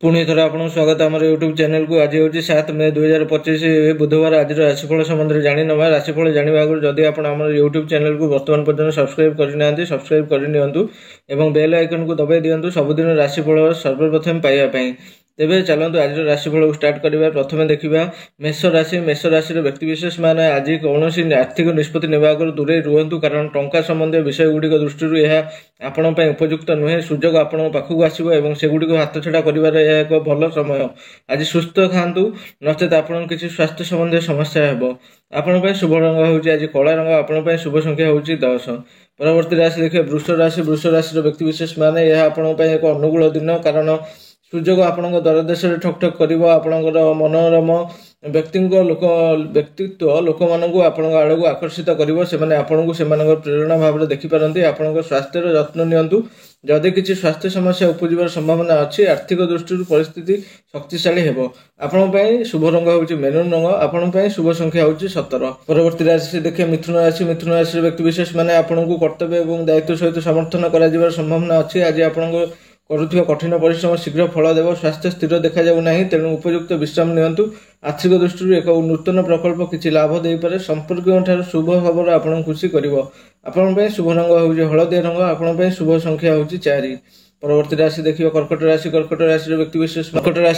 पुणी थर आपको स्वागत आम यूट्यूब चैनल को। आज हूँ 7 मे 2025 बुधवार। आज राशिफल संबंध जाणी ना। राशिफल जाना आगे जदि आप यूट्यूब चैनल को वर्तमान पर्यटन सब्सक्राइब करना सब्सक्राइब करनी बेल आइकन को दबाई दिंतु सबुदिन राशिफल सर्वप्रथम पाइबापी। तेबे चलतु आज राशिफल को स्टार्ट करवा। प्रथम देखा मेष राशि। मेष राशि व्यक्तिशेष मैंने आज कौन आर्थिक निष्पत्ति नेवा दूरे रुहतु, कारण टंका संबंधी विषय गुड़िक दृष्टि आपण उपयुक्त नुहे। सुजोग आपण पाखक आसो सेगुड़ी हाथ छड़ा कर एक भल समय। आज सुस्थ खातु नचेत आपन किसी स्वास्थ्य संबंधी समस्या हे। आपण शुभ रंग होउची आज कला रंग। आपण शुभ संख्या होउची 10। परवर्ती राशि देखिए वृष राशि। वृष राशि व्यक्ति विशेष माने यह आपण एक अनुकूल दिन, कारण सुजोग आपण दरदेश ठक ठक कर मनोरम व्यक्तित्व लोक मानू आपण आड़ को आकर्षित कर आपको से प्रेरणा भाव में देखिपारती। आपण स्वास्थ्यर जत्न नियंतु। जदि किसी स्वास्थ्य समस्या उपजार संभावना अच्छी, आर्थिक दृष्टि परिस्थिति शक्तिशाली हो। आपण शुभ रंग होउची मेरून रंग। आपण शुभ संख्या होउची 17। परवर्ती राशि देखिए मिथुन राशि। मिथुन राशि व्यक्ति विशेष माने आपन को कर्तव्य और दायित्व सहित समर्थन कर संभावना अच्छी। आज आपण करुवा कठिन परिश्रम शीघ्र फल देव। स्वास्थ्य स्थिर देखा जाऊ ना, तेणु उपयुक्त विश्राम नियंतु। आर्थिक दृष्टि एक नूतन प्रकल्प किसी लाभ दे पारे। संपर्क शुभ खबर आपन खुशी कर। आपण शुभ रंग होउची हलदिया रंग। आपण शुभ संख्या होउची 4। परवर्ती राशि देखिए कर्कट राशि। कर्कट राशि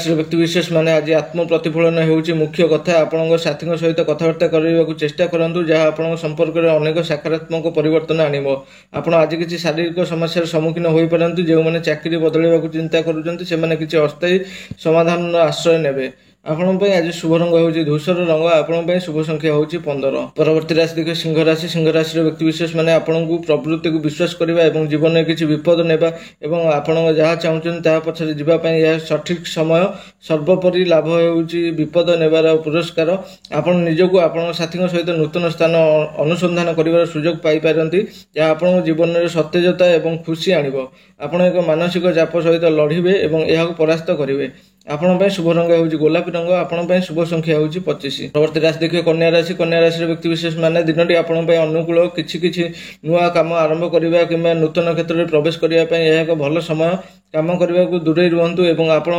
व्यक्ति विशेष माने आज आत्म प्रतिफलन होउची मुख्य कथा। आपण साथी सहित कथबार्ता करने को चेष्टा करंतु, जहाँ आपण संपर्क में अनेक सकारात्मक परिवर्तन आनिबो। आपण आज किसी शारीरिक समस्या सम्मुखीन हो पारंतु। जो मैंने चाकरी बदलवा चिंता करुचंती से किसी अस्थायी समाधान आश्रय नेबे। आपण आज शुभ रंग होउची धूसर रंग। आपण शुभ संख्या होउची 15। परवर्ती राशि देखिए सिंह राशि। सिंह राशि व्यक्ति विशेष माने आपण को प्रवृत्ति को विश्वास करबा एवं जीवन में किसी विपद नेबा एवं आपण जहाँ चाहूचन ता पछरे जीवा पई यह सठिक समय। सर्वोपरि लाभ होउची विपद नेबार पुरस्कार। आपण निजको आपण साथी सहित नूतन स्थान अनुसंधान करिवार सुयोग पाई पारंती, जहाँ आपण जीवन में सतेजता एवं खुशी आनिबो। आपण एक मानसिक चाप सहित लड़िबे एवं यह परास्त करिवे। आपण शुभ रंग होउची गोलापी रंग। आपण शुभ संख्या होउची 25। परवर्ती राशि देखिए कन्या राशि। कन्या राशि व्यक्ति विशेष माने दिनटी आपण अनुकूल। किछि नुआ काम आरंभ करिबा किंबा नूतन क्षेत्र में प्रवेश करिया पई यह एक भल समय। काम करने को दूरे रुहतु एवं आपण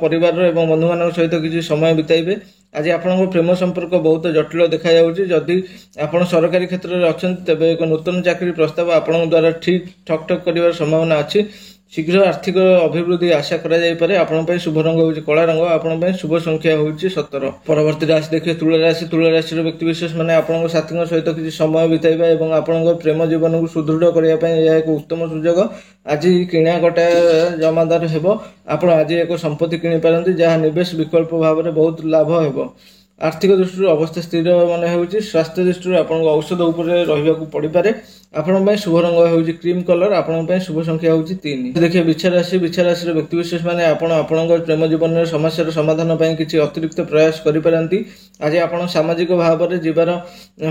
परिवार एवं बंधु मान सहित किसी समय बिताइबे। आज आपण प्रेम संपर्क बहुत जटिल देखा जाउची। जदि आपण सरकारी क्षेत्र में अच्छा तेज एक नूतन चाकरी प्रस्ताव आपण द्वारा ठीक ठक ठक कर संभावना अच्छी। शीघ्र आर्थिक अभिवृद्धि आशा करा। आपण शुभ रंग होउची कला रंग। आपण शुभ संख्या होउची 17। परवर्ती राशि देखिए तुला राशि। तुला राशि व्यक्ति विशेष माने आपण साथी सहित किसी समय बिताइबा एवं आपण प्रेम जीवन को सुदृढ़ करने यह एक उत्तम सुजोग। आज किणा कटा जमादार हेबो। आपण आज एक संपत्ति किनि पारंती, जहाँ निवेश विकल्प भाव में बहुत लाभ हेबो। आर्थिक दृष्टि अवस्था स्थिर मन होउची। स्वास्थ्य दृष्टि आपण औषध उपर रहिबाकू पड़ी पारे। आपण शुभ रंग होउची क्रीम कलर। आपण शुभ संख्या होउची 3। देखिए बिछा राशि। बिछा राशि व्यक्ति विशेष माने आपण प्रेम जीवन में समस्या समाधान पई किछि अतिरिक्त प्रयास करि पारंती। आज आपण सामाजिक भाव में जीवार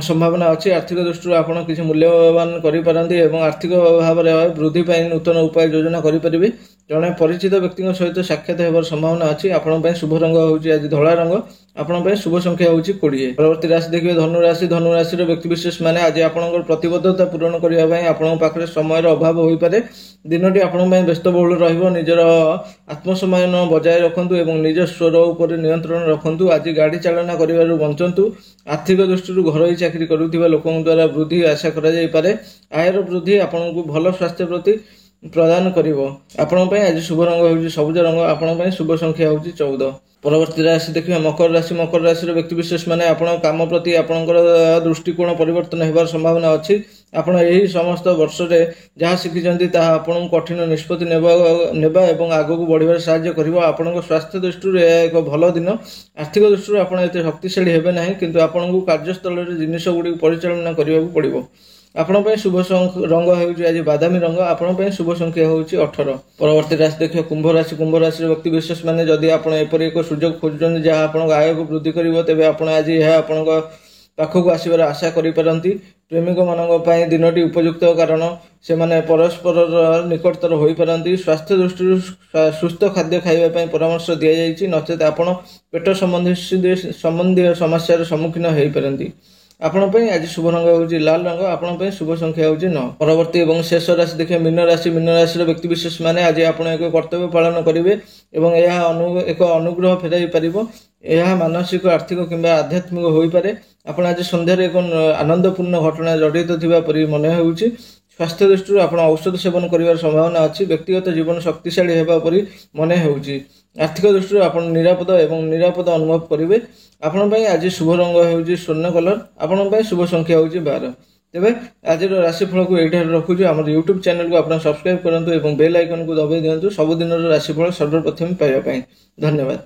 संभावना अच्छी। आर्थिक दृष्टि आपण किछि मूल्यवान करि पारंती एवं आर्थिक भाव में वृद्धि पई नूतन उपाय योजना करि परिबे। जड़े परिचित व्यक्ति सहित साक्षात होबार संभावना अच्छी। आपण शुभ रंग होउची आज धला रंग। आपण शुभ संख्या होउची 20। परवर्ती राशि देखिए धनु राशि। धनु राशि व्यक्ति विशेष माने आज आपण प्रतिबद्धता पूरण करने पई आपण पाखरे समय अभाव होई पारे। दिनटी आपण व्यस्तबहुल रहिबो। निजर आत्मसम्मान बजाय रखंतु एवं निज स्वर उपर नियंत्रण रखंतु। आज गाड़ी चालना करिवारु बंचंतु। आर्थिक दृष्टि घरोई चाकरी करुथिबा लोकन द्वारा वृद्धि आशा करा जाय पारे। आयर वृद्धि आपण को भल स्वास्थ्य प्रति प्रदान करिवो। आपण आज शुभ रंग होउची सबुज रंग। आपण शुभ संख्या होउची 14। परवर्ती राशि देखिए मकर राशि। मकर राशि व्यक्ति विशेष माने आपण काम प्रति आपणकर दृष्टिकोण परिवर्तन हेबार संभावना अच्छी। आपण यही समस्त वर्ष रे जहाँ शिखिचंती ताहा आपण कठिन निष्पत्ति नेबा एवं आगू बढ़िबार सहाय्य करिवो। आपण स्वास्थ्य दृष्टि एक भल दिन। आर्थिक दृष्टि आपण एते शक्तिशाली हेबे नाही, किंतु आपण कार्यस्थल रे जिनिस गुडी परिचालना करिबाकू पड़िबो। आपण शुभ रंग होउची आज बादामी रंग। आपण शुभ संख्या होउची 18। परवर्ती राशि देखिए कुंभ राशि। कुंभ राशि व्यक्ति विशेष माने जदि आपण एपरि एक सुजोग खोजुचन जहाँ आपण आय को वृद्धि करिवो, तेबे आपण आज यह आपण पाखक आसिबार आशा करि पारंती। प्रेमिक मानक पई दिनटी उपयुक्त, कारण से माने परस्पर निकटतर होई पारंती। स्वास्थ्य दृष्टि सुस्थ खाद्य खाइबा पई परामर्श दिया जायछि, नचेत आपण पेट संबंधी समस्यार सम्मुखीन होई पारंती। ଆପଣଙ୍କ ପାଇଁ ଆଜି ଶୁଭ ରଙ୍ଗ ହେଉଛି ଲାଲ ରଙ୍ଗ। ଆପଣଙ୍କ ପାଇଁ ଶୁଭ ସଂଖ୍ୟା ହେଉଛି 9। ପରବର୍ତ୍ତୀ ଏବଂ ଶେଷ ରାଶି ଦେଖିବା ମୀନ ରାଶି। ମୀନ ରାଶିର ବ୍ୟକ୍ତିବିଶେଷ ମାନେ ଆଜି ଆପଣ ଏକ କର୍ତ୍ତବ୍ୟ ପାଳନ କରିବେ ଏବଂ ଏହା ଏକ ଅନୁଗ୍ରହ ଫେରାଇ ପାରିବ। ଏହା ମାନସିକ, ଆର୍ଥିକ କିମ୍ବା ଆଧ୍ୟାତ୍ମିକ ହୋଇପାରେ। ଆପଣ ଆଜି ସନ୍ଧ୍ୟାରେ ଏକ ଆନନ୍ଦପୂର୍ଣ୍ଣ ଘଟଣା ଜଡ଼ିତ ଥିବା ପରି ମନେ ହେଉଛି। ସ୍ୱାସ୍ଥ୍ୟ ଦୃଷ୍ଟିରୁ ଆପଣ ଔଷଧ ସେବନ କରିବାର ସମ୍ଭାବନା ଅଛି। ବ୍ୟକ୍ତିଗତ ଜୀବନ ଶକ୍ତିଶାଳୀ ହେବା ପରି ମନେ ହେଉଛି। ଆର୍ଥିକ ଦୃଷ୍ଟିରୁ ଆପଣ ନିରାପଦ ଅନୁଭବ କରିବେ। ଆପଣଙ୍କ ପାଇଁ ଆଜି ଶୁଭ ରଙ୍ଗ ହେଉଛି ସ୍ୱର୍ଣ୍ଣ କଲର। ଆପଣଙ୍କ ପାଇଁ ଶୁଭ ସଂଖ୍ୟା ହେଉଛି 12। ତେବେ ଆଜିର ରାଶିଫଳକୁ ଏଇଠାରେ ରଖୁଛୁ। ଆମର ୟୁଟ୍ୟୁବ ଚ୍ୟାନେଲକୁ ଆପଣ ସବସ୍କ୍ରାଇବ୍ କରନ୍ତୁ ଏବଂ ବେଲ୍ ଆଇକନକୁ ଦବାଇ ଦିଅନ୍ତୁ ସବୁଦିନର ରାଶିଫଳ ସର୍ବପ୍ରଥମେ ପାଇବା ପାଇଁ। ଧନ୍ୟବାଦ।